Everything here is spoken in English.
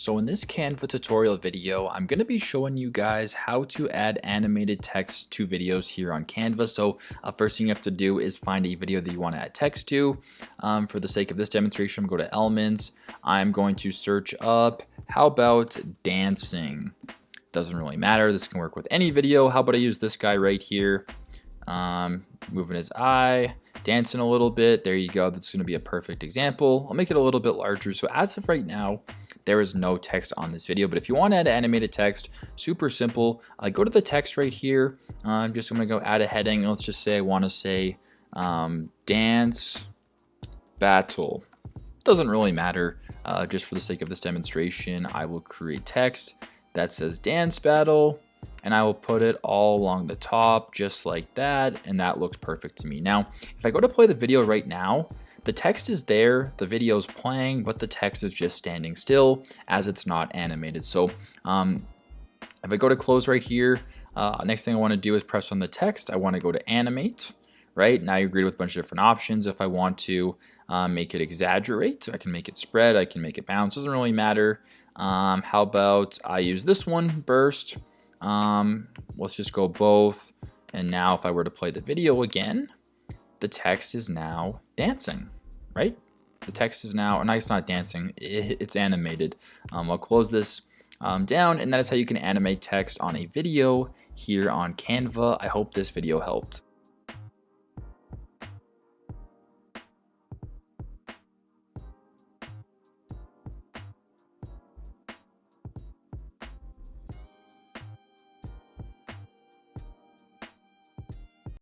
So in this Canva tutorial video, I'm going to be showing you guys how to add animated text to videos here on Canva. So first thing you have to do is find a video that you want to add text to. For the sake of this demonstration, I'm going to go to Elements. I'm going to search up, how about dancing? Doesn't really matter. This can work with any video. How about I use this guy right here? Moving his eye, dancing a little bit. There you go. That's going to be a perfect example. I'll make it a little bit larger. So as of right now, there is no text on this video, but if you want to add animated text, super simple. Go to the text right here. I'm going to go add a heading. Let's just say I want to say dance battle. Doesn't really matter. Just for the sake of this demonstration, I will create text that says dance battle, and I will put it all along the top just like that, and that looks perfect to me. Now, if I go to play the video right now, the text is there, the video is playing, but the text is just standing still as it's not animated. So if I go to close right here, next thing I want to do is press on the text. I want to go to animate, right? Now you're greeted with a bunch of different options. If I want to make it exaggerate, I can make it spread, I can make it bounce, doesn't really matter. How about I use this one, burst? Let's just go both. And now if I were to play the video again, the text is now dancing, right? The text is now, no, it's not dancing, it's animated. I'll close this down, and that is how you can animate text on a video here on Canva. I hope this video helped.